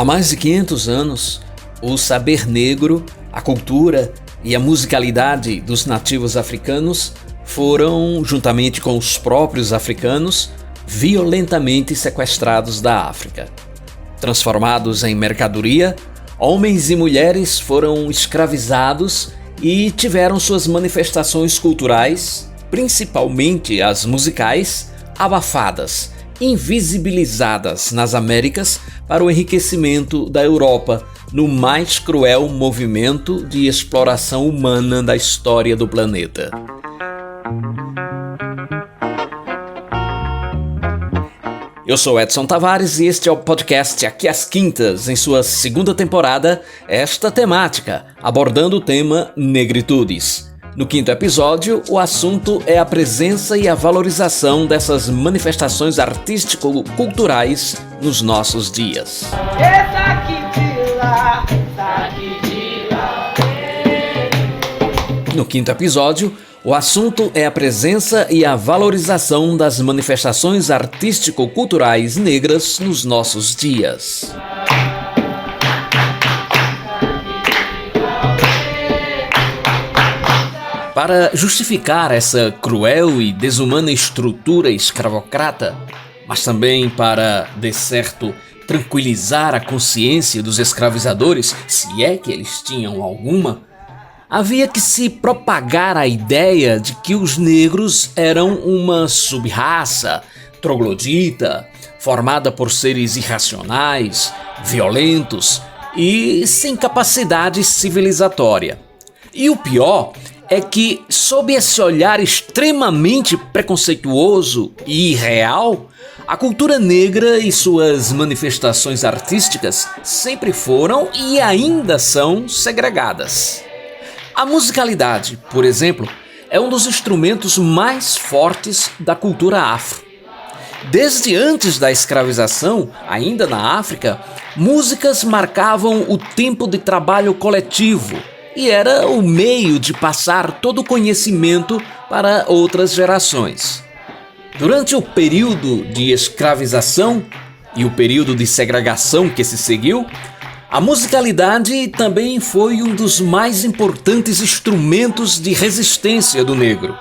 Há mais de 500 anos, o saber negro, a cultura e a musicalidade dos nativos africanos foram, juntamente com os próprios africanos, violentamente sequestrados da África. Transformados em mercadoria, homens e mulheres foram escravizados e tiveram suas manifestações culturais, principalmente as musicais, abafadas, invisibilizadas nas Américas para o enriquecimento da Europa, no mais cruel movimento de exploração humana da história do planeta. Eu sou Edson Tavares e este é o podcast Aqui às Quintas, em sua segunda temporada, esta temática, abordando o tema negritudes. No quinto episódio, o assunto é a presença e a valorização dessas manifestações artístico-culturais nos nossos dias. No quinto episódio, o assunto é a presença e a valorização das manifestações artístico-culturais negras nos nossos dias. Para justificar essa cruel e desumana estrutura escravocrata, mas também para, de certo, tranquilizar a consciência dos escravizadores, se é que eles tinham alguma, havia que se propagar a ideia de que os negros eram uma sub-raça troglodita, formada por seres irracionais, violentos e sem capacidade civilizatória. E o pior é que, sob esse olhar extremamente preconceituoso e irreal, a cultura negra e suas manifestações artísticas sempre foram e ainda são segregadas. A musicalidade, por exemplo, é um dos instrumentos mais fortes da cultura afro. Desde antes da escravização, ainda na África, músicas marcavam o tempo de trabalho coletivo e era o meio de passar todo o conhecimento para outras gerações. Durante o período de escravização e o período de segregação que se seguiu, a musicalidade também foi um dos mais importantes instrumentos de resistência do negro,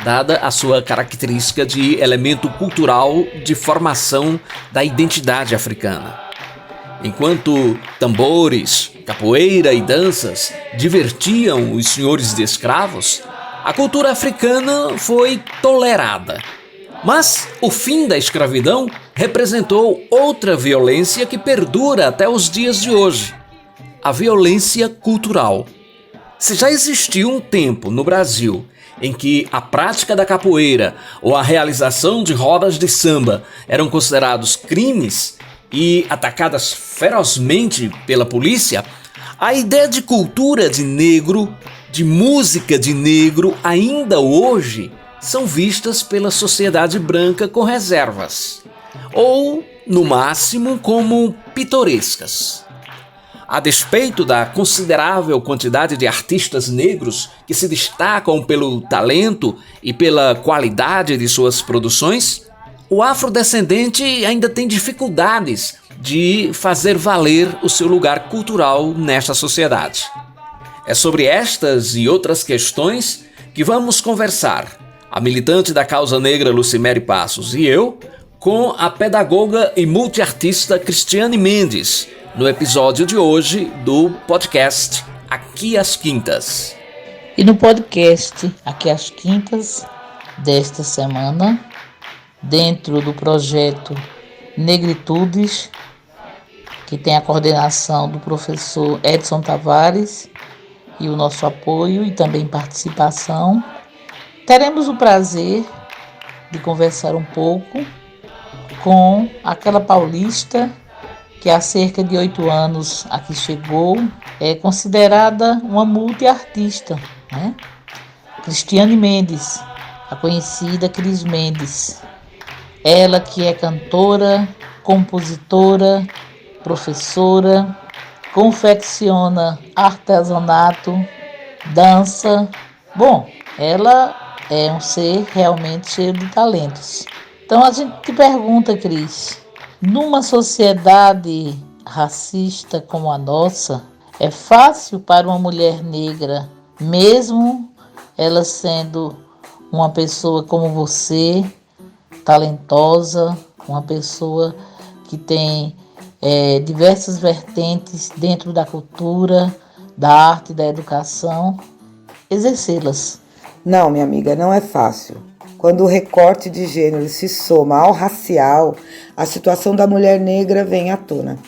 dada a sua característica de elemento cultural de formação da identidade africana. Enquanto tambores, capoeira e danças divertiam os senhores de escravos, a cultura africana foi tolerada. Mas o fim da escravidão representou outra violência que perdura até os dias de hoje: a violência cultural. Se já existiu um tempo no Brasil em que a prática da capoeira ou a realização de rodas de samba eram considerados crimes e atacadas ferozmente pela polícia, a ideia de cultura de negro, de música de negro, ainda hoje são vistas pela sociedade branca com reservas, ou, no máximo, como pitorescas. A despeito da considerável quantidade de artistas negros que se destacam pelo talento e pela qualidade de suas produções, o afrodescendente ainda tem dificuldades de fazer valer o seu lugar cultural nesta sociedade. É sobre estas e outras questões que vamos conversar, a militante da causa negra Lucimere Passos e eu, com a pedagoga e multiartista Cristiane Mendes, no episódio de hoje do podcast Aqui às Quintas. E no podcast Aqui às Quintas desta semana, dentro do projeto Negritudes, que tem a coordenação do professor Edson Tavares e o nosso apoio e também participação, teremos o prazer de conversar um pouco com aquela paulista que há cerca de 8 anos aqui chegou, é considerada uma multiartista, né? Cristiane Mendes, a conhecida Cris Mendes. Ela que é cantora, compositora, professora, confecciona artesanato, dança. Bom, ela é um ser realmente cheio de talentos. Então a gente te pergunta, Cris, numa sociedade racista como a nossa, é fácil para uma mulher negra, mesmo ela sendo uma pessoa como você, talentosa, uma pessoa que tem diversas vertentes dentro da cultura, da arte, da educação, exercê-las. Não, minha amiga, não é fácil. Quando o recorte de gênero se soma ao racial, a situação da mulher negra vem à tona.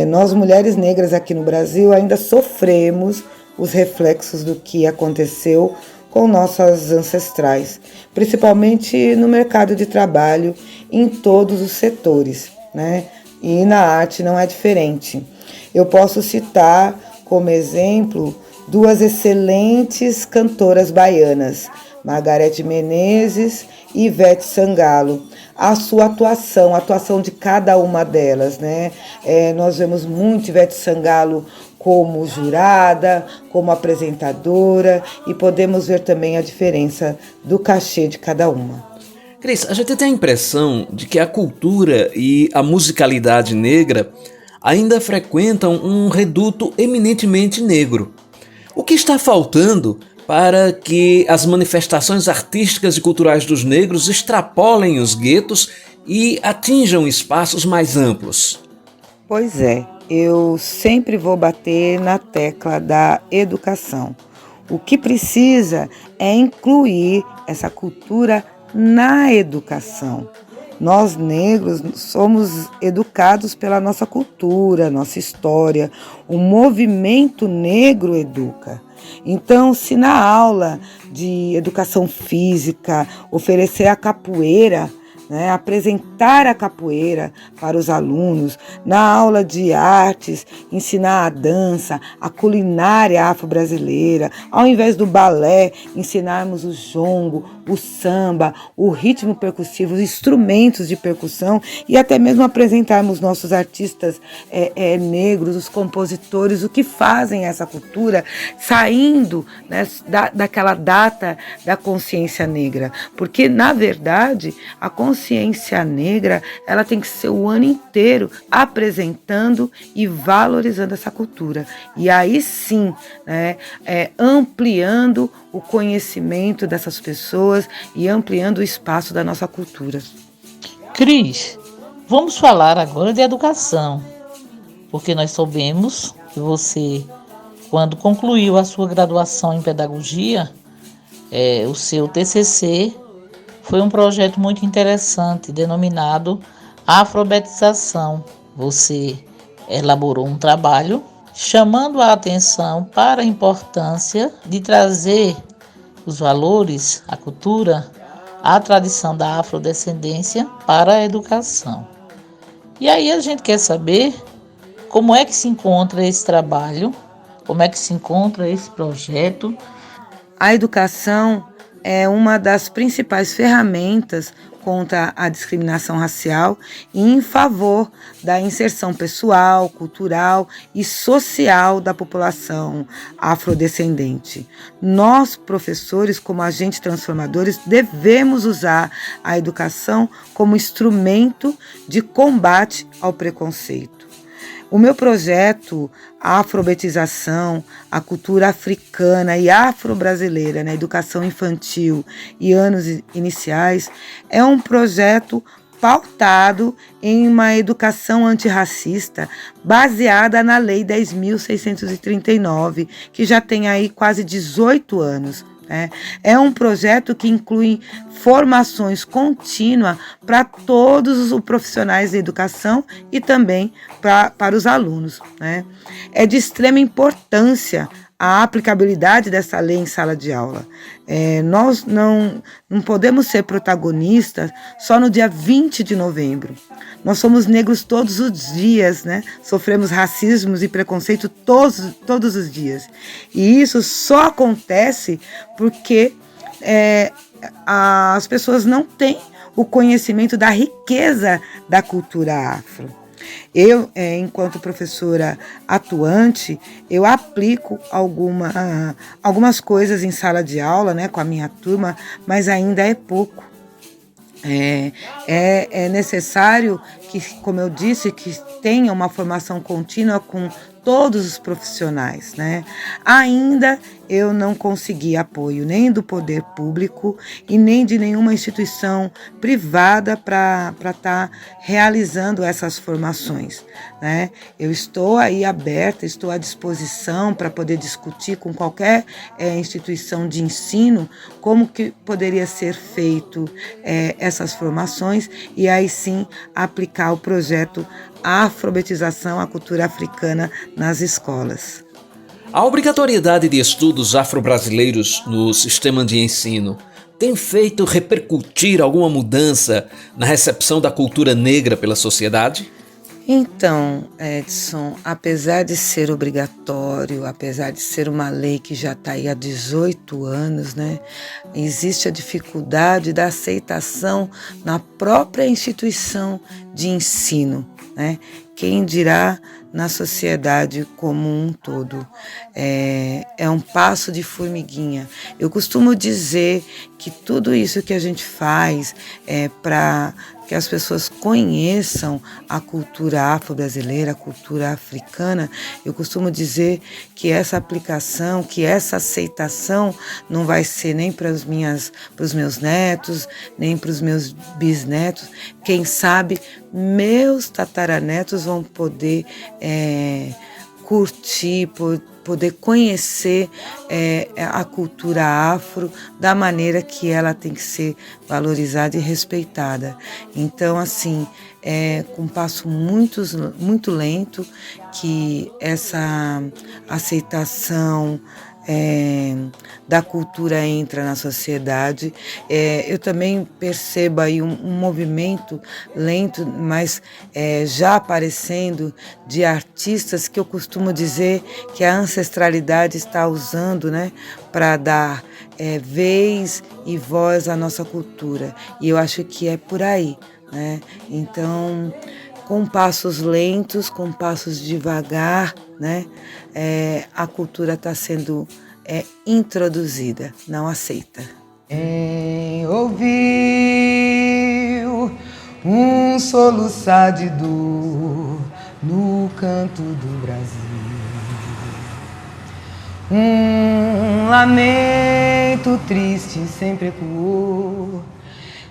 Nós, mulheres negras aqui no Brasil, ainda sofremos os reflexos do que aconteceu com nossas ancestrais, principalmente no mercado de trabalho, em todos os setores, né? E na arte não é diferente. Eu posso citar como exemplo duas excelentes cantoras baianas, Margareth Menezes e Ivete Sangalo. A sua atuação, a atuação de cada uma delas, né? Nós vemos muito Ivete Sangalo como jurada, como apresentadora, e podemos ver também a diferença do cachê de cada uma. Cris, a gente tem a impressão de que a cultura e a musicalidade negra ainda frequentam um reduto eminentemente negro. O que está faltando para que as manifestações artísticas e culturais dos negros extrapolem os guetos e atinjam espaços mais amplos? Pois é, eu sempre vou bater na tecla da educação. O que precisa é incluir essa cultura na educação. Nós negros somos educados pela nossa cultura, nossa história. O movimento negro educa. Então, se na aula de educação física oferecer a capoeira, né, apresentar a capoeira para os alunos, na aula de artes, ensinar a dança, a culinária afro-brasileira, ao invés do balé, ensinarmos o jongo, o samba, o ritmo percussivo, os instrumentos de percussão e até mesmo apresentarmos nossos artistas negros, os compositores, o que fazem essa cultura, saindo, né, daquela data da consciência negra. Porque, na verdade, a consciência negra ela tem que ser o ano inteiro apresentando e valorizando essa cultura. E aí sim, né, ampliando o conhecimento dessas pessoas e ampliando o espaço da nossa cultura. Cris, vamos falar agora de educação, porque nós soubemos que você, quando concluiu a sua graduação em pedagogia, o seu TCC foi um projeto muito interessante, denominado Afroalfabetização. Você elaborou um trabalho chamando a atenção para a importância de trazer os valores, a cultura, a tradição da afrodescendência para a educação. E aí a gente quer saber como é que se encontra esse trabalho, como é que se encontra esse projeto. A educação é uma das principais ferramentas contra a discriminação racial e em favor da inserção pessoal, cultural e social da população afrodescendente. Nós, professores, como agentes transformadores, devemos usar a educação como instrumento de combate ao preconceito. O meu projeto Afroalfabetização, a cultura africana e afro-brasileira na educação infantil e anos iniciais, é um projeto pautado em uma educação antirracista baseada na Lei 10.639, que já tem aí quase 18 anos. É um projeto que inclui formações contínuas para todos os profissionais da educação e também para os alunos. É de extrema importância a aplicabilidade dessa lei em sala de aula. Nós não podemos ser protagonistas só no dia 20 de novembro. Nós somos negros todos os dias, Sofremos racismos e preconceito todos os dias. E isso só acontece porque as pessoas não têm o conhecimento da riqueza da cultura afro. Eu, enquanto professora atuante, eu aplico algumas coisas em sala de aula, com a minha turma, mas ainda é pouco. É necessário que, como eu disse, que tenha uma formação contínua com todos os profissionais, né? Ainda eu não consegui apoio nem do poder público e nem de nenhuma instituição privada para estar realizando essas formações, né? Eu estou aí aberta, estou à disposição para poder discutir com qualquer instituição de ensino como que poderia ser feito essas formações e aí sim aplicar o projeto Alfabetização à Cultura Africana nas escolas. A obrigatoriedade de estudos afro-brasileiros no sistema de ensino tem feito repercutir alguma mudança na recepção da cultura negra pela sociedade? Então, Edson, apesar de ser obrigatório, apesar de ser uma lei que já está aí há 18 anos, né, existe a dificuldade da aceitação na própria instituição de ensino, né? Quem dirá na sociedade como um todo. É um passo de formiguinha. Eu costumo dizer que tudo isso que a gente faz é para que as pessoas conheçam a cultura afro-brasileira, a cultura africana. Eu costumo dizer que essa aplicação, que essa aceitação não vai ser nem para os meus netos, nem para os meus bisnetos. Quem sabe meus tataranetos vão poder curtir, poder conhecer a cultura afro da maneira que ela tem que ser valorizada e respeitada. Então, assim, com um passo muito lento que essa aceitação da cultura entra na sociedade. Eu também percebo aí um movimento lento, mas já aparecendo de artistas que eu costumo dizer que a ancestralidade está usando, né, para dar vez e voz à nossa cultura. E eu acho que é por aí, né? Então, com passos lentos, com passos devagar, né? A cultura está sendo introduzida, não aceita. Quem ouviu um soluçar de dor no canto do Brasil, um lamento triste sempre ecoou,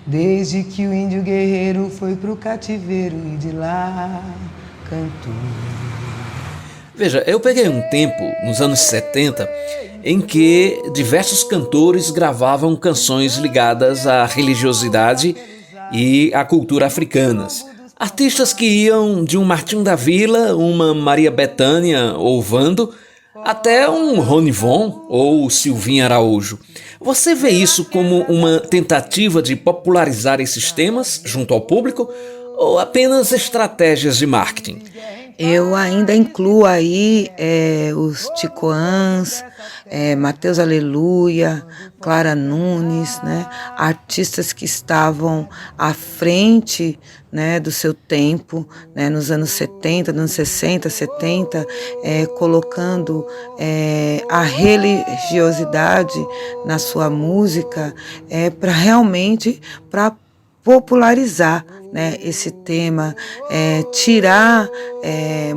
desde que o índio guerreiro foi pro cativeiro e de lá cantou. Veja, eu peguei um tempo, nos anos 70, em que diversos cantores gravavam canções ligadas à religiosidade e à cultura africanas. Artistas que iam de um Martinho da Vila, uma Maria Bethânia ou Vando, até um Ronivon ou Silvinho Araújo. Você vê isso como uma tentativa de popularizar esses temas junto ao público ou apenas estratégias de marketing? Eu ainda incluo aí os Ticoãs, Mateus Aleluia, Clara Nunes, né? Artistas que estavam à frente, né, do seu tempo, né, nos anos 70, nos anos 60, 70, colocando a religiosidade na sua música para realmente popularizar, né, esse tema, tirar,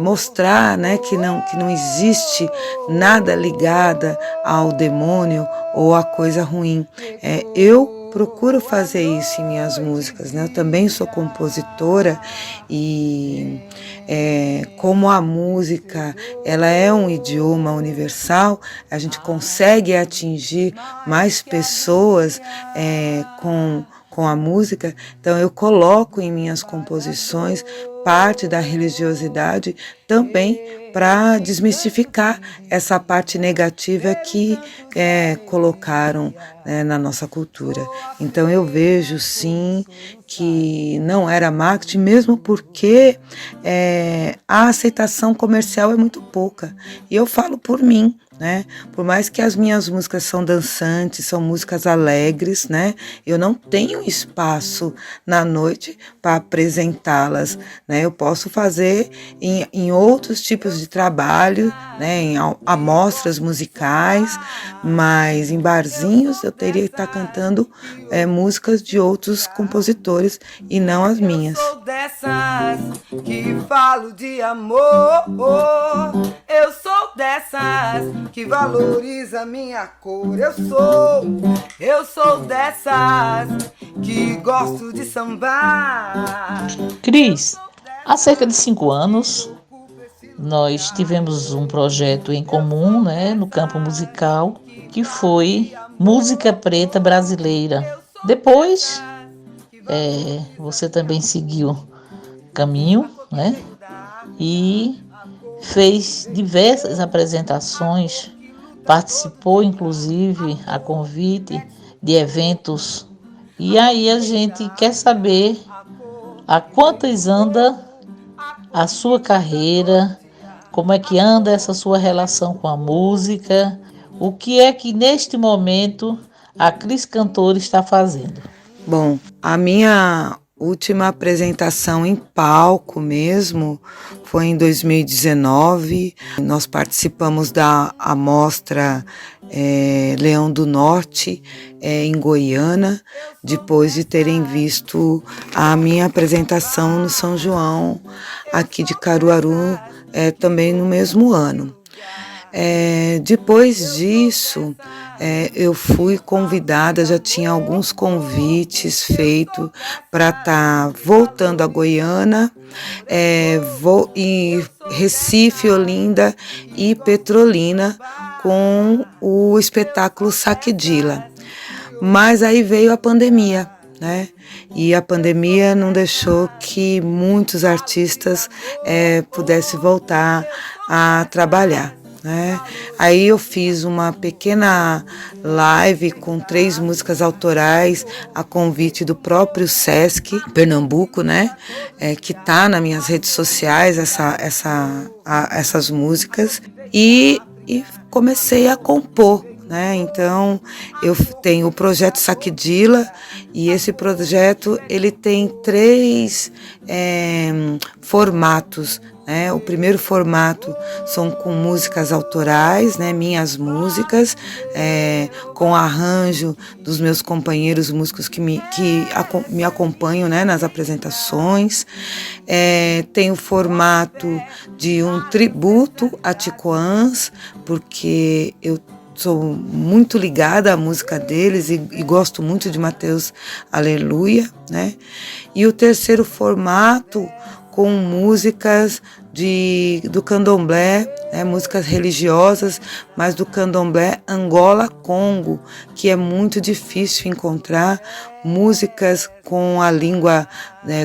mostrar, né, que não existe nada ligado ao demônio ou a coisa ruim. Eu procuro fazer isso em minhas músicas, né? Eu também sou compositora e como a música ela é um idioma universal, a gente consegue atingir mais pessoas com a música, então eu coloco em minhas composições parte da religiosidade também para desmistificar essa parte negativa que colocaram, né, na nossa cultura. Então eu vejo sim que não era marketing, mesmo porque a aceitação comercial é muito pouca. E eu falo por mim, né? Por mais que as minhas músicas são dançantes, são músicas alegres, né? Eu não tenho espaço na noite para apresentá-las, né? né? Eu posso fazer em outros tipos de trabalho, né? Em amostras musicais, mas em barzinhos eu teria que estar cantando músicas de outros compositores e não as minhas. Eu sou dessas que falo de amor, eu sou dessas que valoriza minha cor, eu sou dessas que gosto de sambar. Cris, há cerca de 5 anos, nós tivemos um projeto em comum, né, no campo musical, que foi Música Preta Brasileira. Depois, você também seguiu caminho, né, e fez diversas apresentações, participou inclusive a convite de eventos. E aí a gente quer saber há quantas anda a sua carreira, como é que anda essa sua relação com a música, o que é que neste momento a Cris Cantora está fazendo. Bom, a minha última apresentação em palco mesmo foi em 2019. Nós participamos da Amostra Leão do Norte em Goiânia, depois de terem visto a minha apresentação no São João, aqui de Caruaru, também no mesmo ano. Depois disso, eu fui convidada, já tinha alguns convites feitos para estar voltando a Goiânia, e Recife, Olinda e Petrolina com o espetáculo Saquedila. Mas aí veio a pandemia, né? E a pandemia não deixou que muitos artistas pudessem voltar a trabalhar, né? Aí eu fiz uma pequena live com 3 músicas autorais a convite do próprio Sesc Pernambuco, né? Que tá nas minhas redes sociais essas músicas e comecei a compor, né? Então eu tenho o projeto Saquedila e esse projeto ele tem 3 formatos. O primeiro formato são com músicas autorais, né, minhas músicas, com arranjo dos meus companheiros músicos que me acompanham, né, nas apresentações. Tem o formato de um tributo a Ticoãs, porque eu sou muito ligada à música deles e gosto muito de Mateus Aleluia, né? E o terceiro formato com músicas do candomblé, músicas religiosas, mas do candomblé Angola-Congo, que é muito difícil encontrar músicas com a língua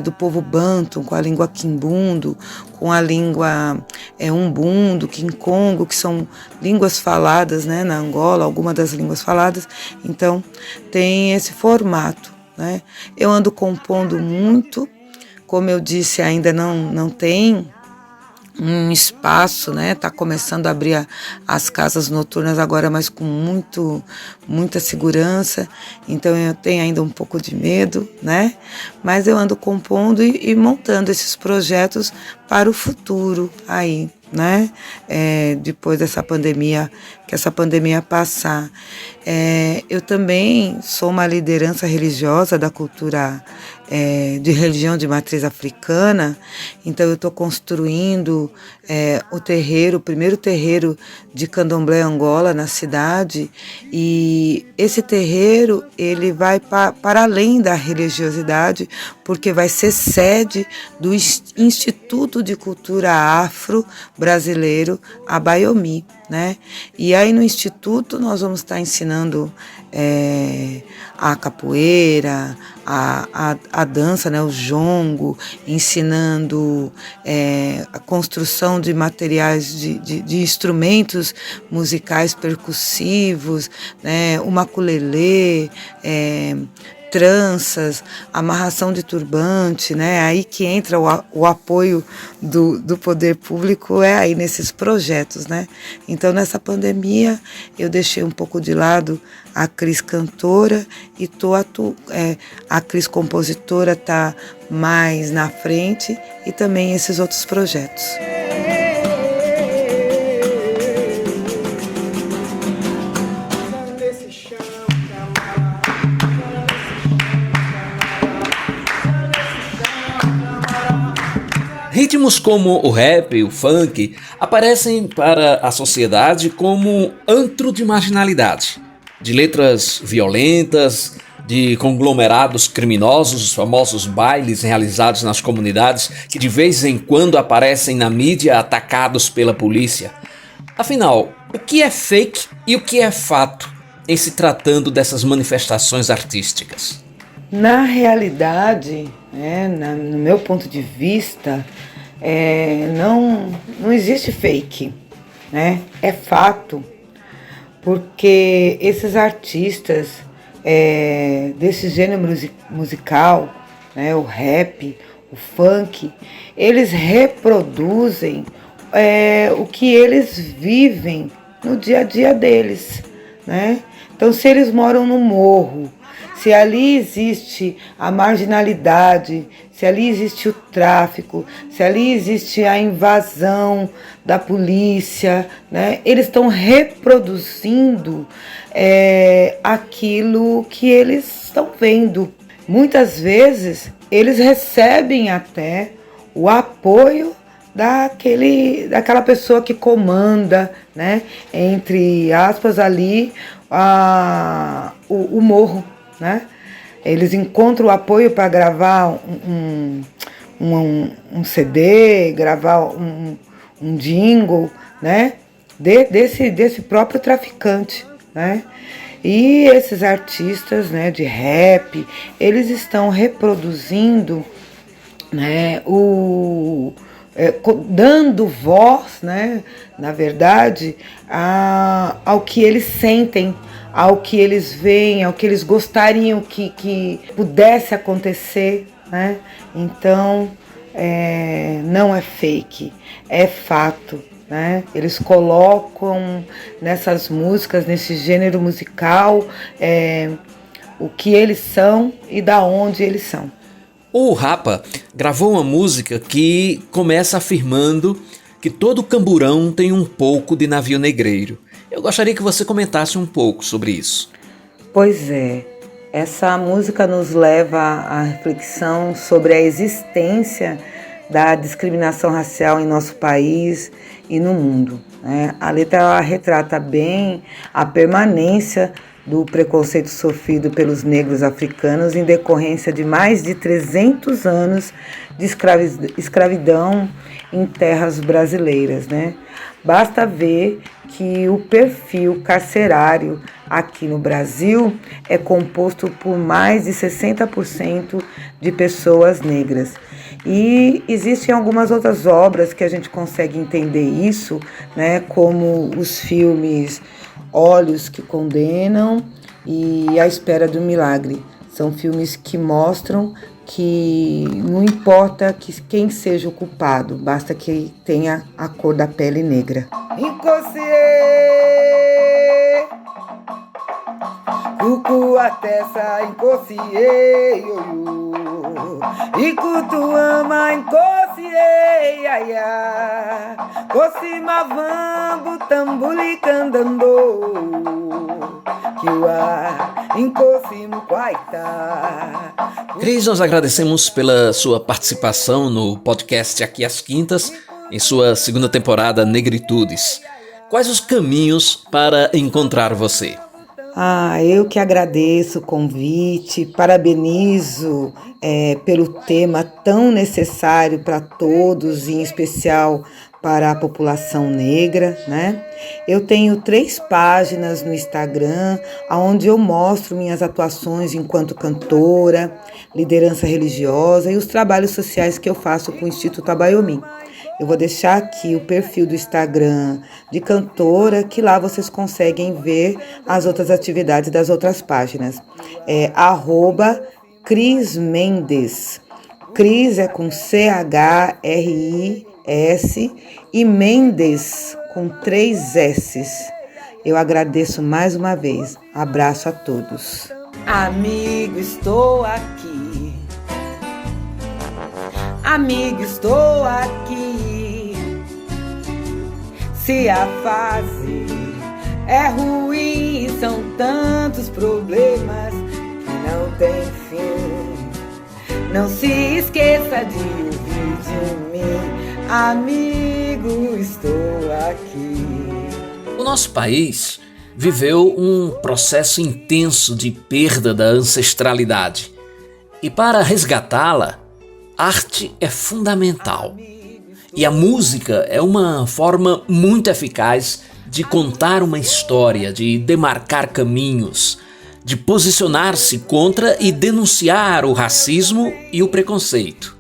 do povo banto, com a língua quimbundo, com a língua umbundo, quincongo, que são línguas faladas, né, na Angola, algumas das línguas faladas. Então tem esse formato, né? Eu ando compondo muito. Como eu disse, ainda não tem um espaço, né? Tá começando a abrir as casas noturnas agora, mas com muita segurança. Então eu tenho ainda um pouco de medo, né? Mas eu ando compondo e montando esses projetos para o futuro aí, né? Depois dessa pandemia, que essa pandemia passar. Eu também sou uma liderança religiosa da cultura de religião de matriz africana, então eu estou construindo o primeiro terreiro de Candomblé Angola na cidade, e esse terreiro ele vai para além da religiosidade, porque vai ser sede do Instituto de Cultura Afro Brasileiro, Abayomi, né? E aí no Instituto nós vamos estar ensinando a capoeira, a dança, né, o jongo, ensinando a construção de materiais, de instrumentos musicais percussivos, né, o maculelê, tranças, amarração de turbante, né? Aí que entra o apoio do poder público, é aí nesses projetos, né? Então, nessa pandemia, eu deixei um pouco de lado a Cris cantora e a Cris compositora está mais na frente, e também esses outros projetos. Ritmos como o rap, o funk, aparecem para a sociedade como antro de marginalidade, de letras violentas, de conglomerados criminosos, os famosos bailes realizados nas comunidades que de vez em quando aparecem na mídia atacados pela polícia. Afinal, o que é fake e o que é fato em se tratando dessas manifestações artísticas? Na realidade, no meu ponto de vista, não existe fake, né? É fato, porque esses artistas desse gênero musical, né, o rap, o funk, eles reproduzem o que eles vivem no dia a dia deles, né? Então, se eles moram no morro, se ali existe a marginalidade, se ali existe o tráfico, se ali existe a invasão da polícia, né? Eles estão reproduzindo aquilo que eles estão vendo. Muitas vezes eles recebem até o apoio daquela pessoa que comanda, né? Entre aspas ali, o morro, né? Eles encontram o apoio para gravar um CD, gravar um jingle, né? Desse próprio traficante, né? E esses artistas, né, de rap, eles estão reproduzindo, né, dando voz, né, na verdade, ao que eles sentem, ao que eles veem, ao que eles gostariam que pudesse acontecer, né? Então, não é fake, é fato, né? Eles colocam nessas músicas, nesse gênero musical, o que eles são e da onde eles são. O Rapa gravou uma música que começa afirmando que todo camburão tem um pouco de navio negreiro. Eu gostaria que você comentasse um pouco sobre isso. Pois é, essa música nos leva à reflexão sobre a existência da discriminação racial em nosso país e no mundo, né? A letra retrata bem a permanência do preconceito sofrido pelos negros africanos em decorrência de mais de 300 anos de escravidão em terras brasileiras, né? Basta ver que o perfil carcerário aqui no Brasil é composto por mais de 60% de pessoas negras. E existem algumas outras obras que a gente consegue entender isso, né, como os filmes Olhos que Condenam e A Espera do Milagre. São filmes que mostram que não importa quem seja o culpado, basta que tenha a cor da pele negra. Inconsciente, cucu até sa inconsciente, e cutu ama inconsciente, aiá, cosima vambu tambuli candando, que o ar inconsimo quaita. Cris, nós agradecemos pela sua participação no podcast Aqui às Quintas, em sua segunda temporada Negritudes. Quais os caminhos para encontrar você? Eu que agradeço o convite, parabenizo pelo tema tão necessário para todos, em especial para a população negra, né? Eu tenho 3 páginas no Instagram, onde eu mostro minhas atuações enquanto cantora, liderança religiosa e os trabalhos sociais que eu faço com o Instituto Abayomi. Eu vou deixar aqui o perfil do Instagram de cantora, que lá vocês conseguem ver as outras atividades das outras páginas. É @Cris Mendes. Cris é com CHRIS e Mendes com 3 S's. Eu agradeço mais uma vez. Abraço a todos. Amigo, estou aqui. Amigo, estou aqui. Se a fase é ruim, são tantos problemas que não tem fim. Não se esqueça de ouvir de mim. Amigo, estou aqui. O nosso país viveu um processo intenso de perda da ancestralidade. E para resgatá-la, arte é fundamental. E a música é uma forma muito eficaz de contar uma história, de demarcar caminhos, de posicionar-se contra e denunciar o racismo e o preconceito.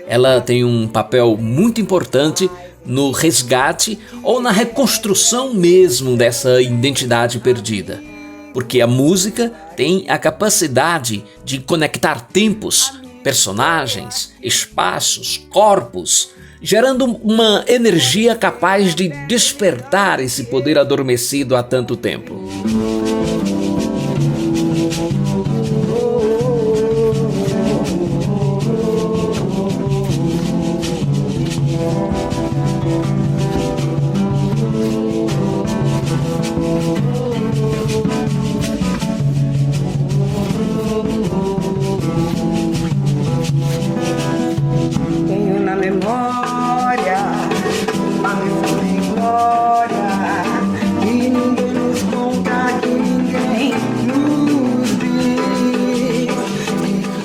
Ela tem um papel muito importante no resgate ou na reconstrução mesmo dessa identidade perdida. Porque a música tem a capacidade de conectar tempos, personagens, espaços, corpos, gerando uma energia capaz de despertar esse poder adormecido há tanto tempo.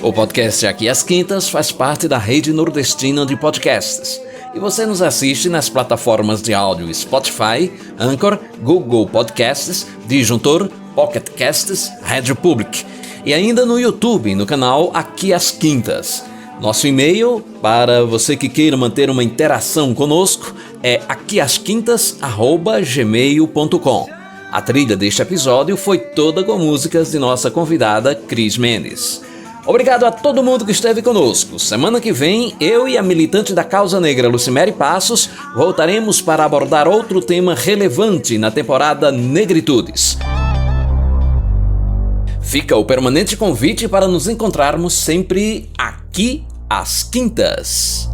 O podcast Aqui às Quintas faz parte da rede nordestina de podcasts. E você nos assiste nas plataformas de áudio Spotify, Anchor, Google Podcasts, Disjuntor, Pocket Casts, Rádio Public. E ainda no YouTube, no canal Aqui às Quintas. Nosso e-mail, para você que queira manter uma interação conosco, é aquiasquintas@gmail.com. A trilha deste episódio foi toda com músicas de nossa convidada Cris Mendes. Obrigado a todo mundo que esteve conosco. Semana que vem, eu e a militante da causa negra Lucimere Passos voltaremos para abordar outro tema relevante na temporada Negritudes. Fica o permanente convite para nos encontrarmos sempre aqui às quintas.